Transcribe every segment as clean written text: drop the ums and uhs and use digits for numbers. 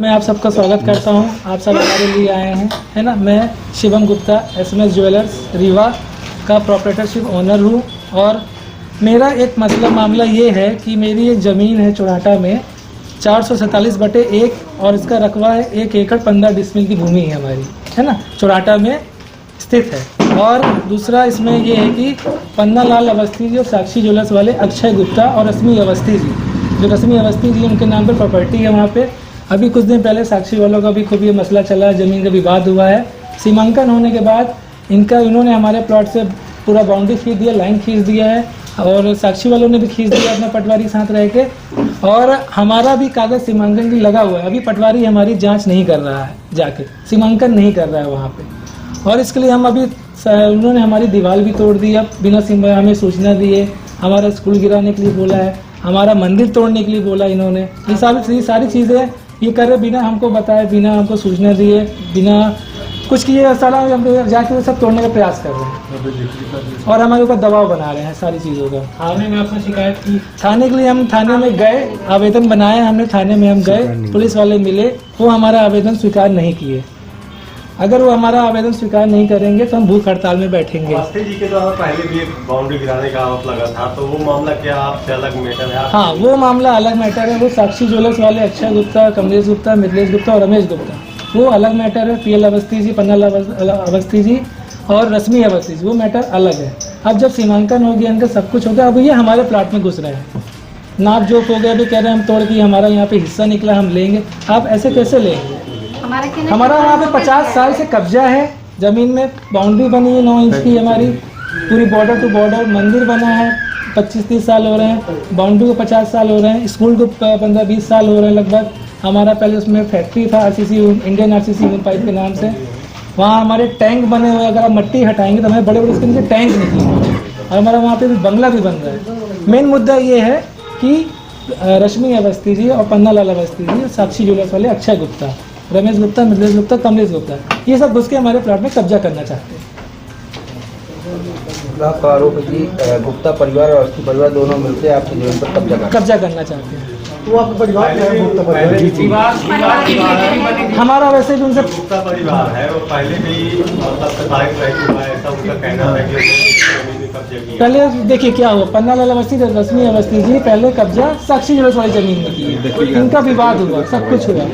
मैं आप सबका स्वागत करता हूं। आप सब हमारे लिए आए हैं, है ना। मैं शिवम गुप्ता SMS ज्वेलर्स रीवा का प्रोप्राइटरशिप ओनर हूं और मेरा एक मामला ये है कि मेरी एक ज़मीन है चौराटा में 447/1 और इसका रकबा है 1 एकड़ 15 डिसमिल की भूमि है हमारी, है ना, चौराटा में स्थित है। और दूसरा इसमें ये है कि पन्ना लाल अवस्थी जी और साक्षी ज्वेलर्स वाले अक्षय गुप्ता और रश्मि अवस्थी जी, जो रश्मि अवस्थी जी उनके नाम पर प्रॉपर्टी है वहाँ पे। अभी कुछ दिन पहले साक्षी वालों का भी खूब ये मसला चला, ज़मीन का विवाद हुआ है। सीमांकन होने के बाद इन्होंने हमारे प्लॉट से पूरा बाउंड्री खींच दिया, लाइन खींच दिया है और साक्षी वालों ने भी खींच दिया अपना पटवारी साथ रह के। और हमारा भी कागज़ सीमांकन की लगा हुआ है। अभी पटवारी हमारी जांच नहीं कर रहा है, जाके सीमांकन नहीं कर रहा है वहाँ पे। और इसके लिए हम अभी उन्होंने हमारी दीवार भी तोड़ दी, अब बिना हमें सूचना दिए। हमारा स्कूल गिराने के लिए बोला है, हमारा मंदिर तोड़ने के लिए बोला इन्होंने। ये सारी चीज़ें ये कर रहे बिना हमको बताए, बिना हमको सूचना दिए, बिना कुछ किए। सारा हम जाके वो सब तोड़ने का प्रयास कर रहे हैं और हमारे ऊपर दबाव बना रहे हैं सारी चीज़ों का। थाने में आपने शिकायत की? थाने के लिए हम थाने में गए, आवेदन बनाया हमने, थाने में हम गए, पुलिस वाले मिले, वो हमारा आवेदन स्वीकार नहीं किए। अगर वो हमारा आवेदन स्वीकार नहीं करेंगे तो हम भूख हड़ताल में बैठेंगे। अवस्थी जी के द्वारा पहले भी एक बाउंड्री गिराने का आरोप लगा था, तो वो मामला क्या आपसे अलग मैटर है? हाँ, वो मामला अलग मैटर है। वो साक्षी ज्वेलर्स वाले अक्षय गुप्ता, कमलेश गुप्ता, मिथिलेश गुप्ता और रमेश गुप्ता, वो अलग मैटर है। PL अवस्थी जी, पन्ना अवस्थी जी और रश्मि अवस्थी जी, वो मैटर अलग है। अब जब सीमांकन हो गया, इनका सब कुछ हो गया, अब ये हमारे प्लाट में घुस रहे हैं, नाप जोक हो गया, अभी कह रहे हैं हम तोड़ के हमारा यहाँ पे हिस्सा निकला हम लेंगे। आप ऐसे कैसे लेंगे? हमारा वहाँ पे 50 साल से कब्जा है, ज़मीन में बाउंड्री बनी है 9 इंच की हमारी, पूरी बॉर्डर टू बॉर्डर। मंदिर बना है 25-30 साल हो रहे हैं, बाउंड्री को 50 साल हो रहे हैं, स्कूल को 15-20 साल हो रहे हैं लगभग। हमारा पहले उसमें फैक्ट्री था RCC, इंडियन RCC पाइप के नाम से। वहाँ हमारे टैंक बने हुए, अगर आप मट्टी हटाएंगे तो हमें बड़े बड़े उसके नीचे टैंक निकलेंगे और हमारा वहाँ पे भी बंगला भी बन रहा है। मेन मुद्दा ये है कि रश्मि अवस्थी जी और पन्ना लाल अवस्थी जी, साक्षी ज्वेलर्स वाले अक्षय गुप्ता, रमेश गुप्ता, मिथिलेश गुप्ता, कमलेश गुप्ता, ये सब घुस के हमारे प्लॉट में कब्जा करना चाहते हैं। आपका आरोप है कि गुप्ता परिवार और अवस्थी परिवार दोनों मिलकर आपकी जमीन पर कब्जा करना चाहते हैं। वो आपका परिवार है? गुप्ता परिवार हमारा वैसे भी उनसे गुप्ता परिवार है, वो पहले भी ऐसा उनका कहना है कि पहले देखिए क्या हुआ। पन्ना लाल अवस्थी, रश्मि अवस्थी जी पहले कब्जा साक्षी ज्वेलर्स वाली जमीन में की, इनका विवाद हुआ, सब कुछ हुआ।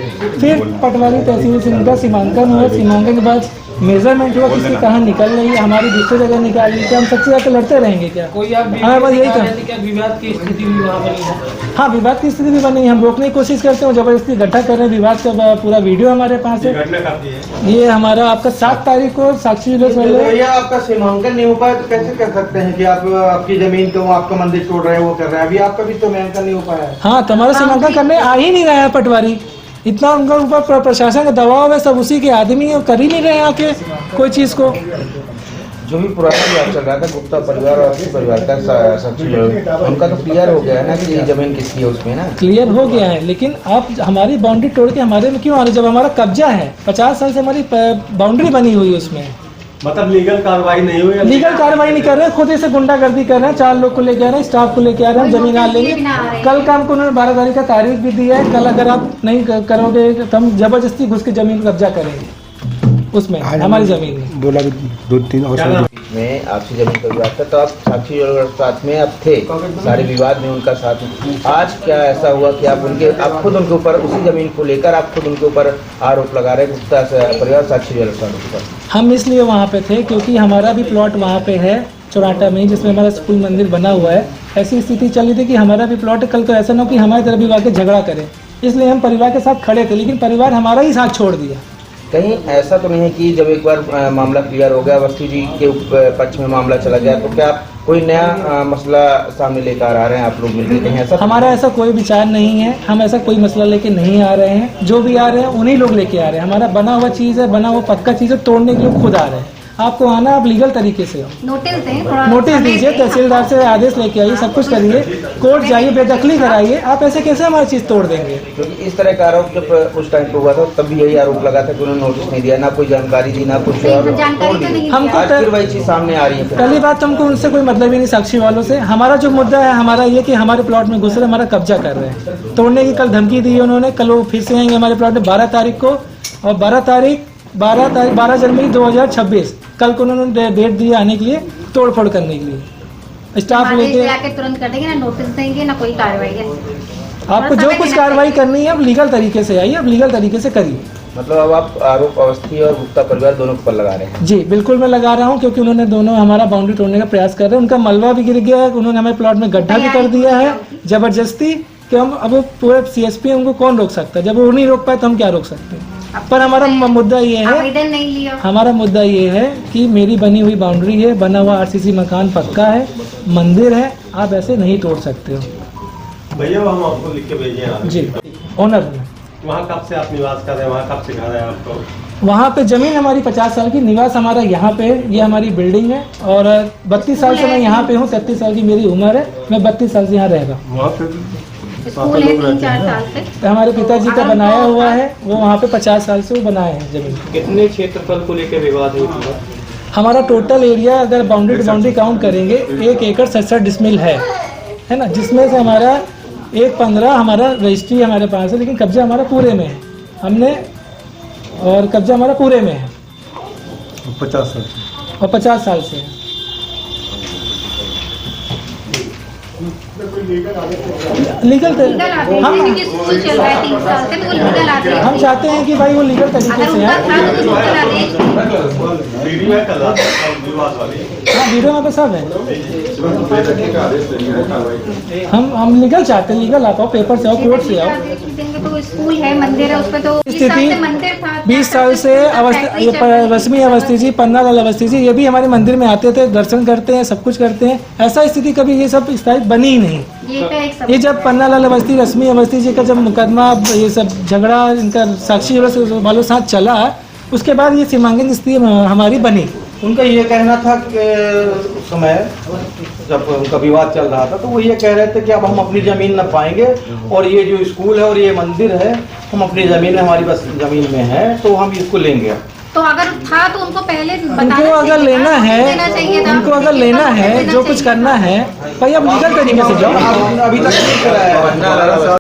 फिर पटवारी तहसील से इनका सीमांकन हुआ, सीमांकन के बाद मेजरमेंट हुआ, किसी कहाँ निकल रही है, हमारी दूसरी जगह निकाल रही है। हम सबसे जाकर लड़ते रहेंगे क्या? कोई आप बस यही क्या विवाद की स्थिति भी वहाँ बनी है? हाँ, विवाद की स्थिति भी बनी है। हम रोकने की कोशिश करते हैं, जबरदस्ती इकट्ठा कर रहे हैं। विवाद का पूरा वीडियो हमारे पास है। ये हमारा आपका 7 तारीख को साक्षी ज्वेलर्स वाले। भैया आपका सीमांकन नहीं हो पाया तो कैसे कर सकते हैं कि आप आपकी जमीन को आपका मंदिर तोड़ रहे हैं, वो कर रहे हैं? अभी आपका भी सीमांकन नहीं हो पाया है। हाँ, तो हमारा सीमांकन करने आ ही नहीं रहा है पटवारी। इतना उनका ऊपर प्रशासन का दबाव है, सब उसी के आदमी है, कर ही नहीं रहे हैं आके कोई चीज़ को। जो भी पुराना विवाद चल रहा था गुप्ता परिवार और अवस्थी परिवार का, उनका तो क्लियर हो गया है ना कि ये जमीन किसकी है, उसमें ना क्लियर हो गया है। लेकिन आप हमारी बाउंड्री तोड़ के हमारे में क्यों आ रहे? जब हमारा कब्जा है, 50 साल से हमारी बाउंड्री बनी हुई है, उसमें मतलब लीगल कार्रवाई नहीं हुई? लीगल कार्रवाई नहीं कर रहे हैं, खुद से गुंडागर्दी कर रहे हैं। 4 लोग को लेके आ रहे हैं, स्टाफ को लेके आ रहे हैं, जमीन आ लेंगे। कल का हमको उन्होंने 12 तारीख का तारीख भी दिया है। कल अगर आप नहीं करोगे तो हम जबरदस्ती घुस के जमीन को कब्जा करेंगे, उसमें हमारी जमीन में। बोला 2-3 और में आपसी जमीन का विवाद था, तो आप साक्षी ज्वेलर्स साथ में आप थे, सारे विवाद में उनका साथ। आज क्या ऐसा हुआ कि आप खुद उनके ऊपर, उसी जमीन को लेकर आप खुद उनके ऊपर आरोप लगा रहे गुप्ता परिवार साक्षी ज्वेलर्स के ऊपर? हम इसलिए वहाँ पे थे क्योंकि हमारा भी प्लॉट वहाँ पे है चौराटा में, जिसमें हमारा स्कूल मंदिर बना हुआ है। ऐसी स्थिति चल रही थी कि हमारा भी प्लॉट, कल को ऐसा ना हो कि हमारी तरफ भी आके झगड़ा करें, इसलिए हम परिवार के साथ खड़े थे। लेकिन परिवार हमारा ही साथ छोड़ दिया। कहीं ऐसा तो नहीं है कि जब एक बार मामला क्लियर हो गया, अवस्थी जी के पक्ष में मामला चला गया, तो क्या कोई नया मसला सामने लेकर आ रहे हैं आप लोग मिलकर? कहीं ऐसा? हमारा ऐसा कोई विचार नहीं है, हम ऐसा कोई मसला लेके नहीं आ रहे हैं। जो भी आ रहे हैं उन्हीं लोग लेके आ रहे हैं। हमारा बना हुआ चीज़ है, बना हुआ पक्का चीज़ है, तोड़ने के लिए खुद आ रहे हैं। आपको आना, आप लीगल तरीके से आओ। नोटिस दें, थोड़ा नोटिस समय दीजिए, दें। तहसीलदार से आदेश लेके आइए, सब कुछ करिए, कोर्ट जाइए, बेदखली कराइए। आप ऐसे कैसे हमारी चीज़ तोड़ देंगे? क्योंकि इस तरह का आरोप जब उस टाइम पे हुआ था तब भी यही आरोप लगा था कि उन्होंने नोटिस नहीं दिया, ना कोई जानकारी दी, ना कुछ, नहीं, और जानकारी तोड़ तो दी। नहीं हमको दिया। आज फिर वही चीज सामने आ रही है। पहली बात तो हमको उनसे कोई मतलब ही नहीं, साक्षी वालों से। हमारा जो मुद्दा है हमारा ये कि हमारे प्लॉट में घुस रहे, हमारा कब्जा कर रहे हैं, तोड़ने की कल धमकी दी है उन्होंने। कल वो फिर से आएंगे हमारे प्लॉट में 12 तारीख को, और 12 जनवरी 2026 कल को उन्होंने डेट दी आने के लिए, तोड़फोड़ करने के लिए। स्टाफ आदेश लेके लाके तुरंत कर देंगे, ना नोटिस देंगे ना कोई कार्रवाई है। आपको जो कुछ कार्रवाई करनी है अब लीगल तरीके से आइए, अब लीगल तरीके से करिए। मतलब अब आप आरोप अवस्थी और गुप्ता परिवार दोनों के ऊपर लगा रहे हैं? जी बिल्कुल मैं लगा रहा हूँ, क्योंकि उन्होंने दोनों हमारा बाउंड्री तोड़ने का प्रयास कर रहे हैं। उनका मलबा भी गिर गया है, उन्होंने हमारे प्लॉट में गड्ढा भी कर दिया है जबरदस्ती, कि हम अब पूरे CSP उनको कौन रोक सकता है? जब वो नहीं रोक पाए तो हम क्या रोक सकते हैं? पर हमारा मुद्दा ये है, आवेदन नहीं लिया। हमारा मुद्दा ये है कि मेरी बनी हुई बाउंड्री है, बना हुआ RCC मकान पक्का है, मंदिर है, आप ऐसे नहीं तोड़ सकते हो। भैया वो हम आपको लिख के भेजे हैं जी ऑनर में। वहाँ कब से आप निवास कर रहे हैं, वहाँ कब से घर है आपको? वहाँ पे जमीन हमारी 50 साल की, निवास हमारा यहाँ पे है, ये हमारी बिल्डिंग है, और 32 साल से मैं यहाँ पे हूँ, 33 साल की मेरी उम्र है, मैं 32 साल से यहाँ रह रहा हूँ। स्कूल है 3-4 साल से। तो हमारे पिताजी का बनाया हुआ है, वो वहाँ पे 50 साल से वो बनाए हैं जमीन। कितने क्षेत्रफल को लेकर विवाद हुआ? हमारा टोटल एरिया अगर बाउंड्री टू बाउंड्री काउंट करेंगे 1 एकड़ 67 डिसमिल है ना, जिसमें से हमारा 1.15 हमारा रजिस्ट्री हमारे पास है, लेकिन कब्जा हमारा पूरे में है, हमने, और कब्जा हमारा पूरे में है 50 साल और 50 साल से है। लीगल लीगल आदेश हम है कि स्कूल चल रहा है 3 साल से, तो वो लीगल आदेश है। हम चाहते हैं कि भाई वो लीगल तरीके अगर से उनका है। था तो लीगल आदेश वीडियो है कल रात विवाद वाली। हाँ वीडियो में पे सब है। हम लीगल चाहते हैं, लीगल आप आओ, पेपर से आओ, कोर्ट से आओ। आदेश देंगे तो स्कूल है, मंदिर है, उस पे तो 20 साल से मंदिर था। 20 साल से अवस्थी, ये रश्मि अवस्थी जी, पन्ना लाल अवस्थी जी, ये भी हमारे मंदिर में आते थे, दर्शन करते हैं, सब कुछ करते हैं। ऐसा स्थिति कभी ये सब स्थायी बनी ही नहीं। ये तो एक ये जब पन्ना लाल अवस्थी, रश्मि अवस्थी जी का जब मुकदमा, ये सब झगड़ा इनका साक्षी वालों साथ चला, उसके बाद ये सीमांकन स्थिति हमारी बनी। उनका ये कहना था कि उस समय जब उनका विवाद चल रहा था तो वो ये कह रहे थे कि अब हम अपनी ज़मीन न पाएंगे, और ये जो स्कूल है और ये मंदिर है हम अपनी ज़मीन है, हमारी बस ज़मीन में है, तो हम इसको लेंगे। तो अगर था तो उनको पहले बताना उनको अगर चाहिए लेना था, है, देना चाहिए था। उनको अगर लेना है, जो कुछ करना है भाई, अब लीगल तरीके से जाओ। अभी तक नहीं कराया है।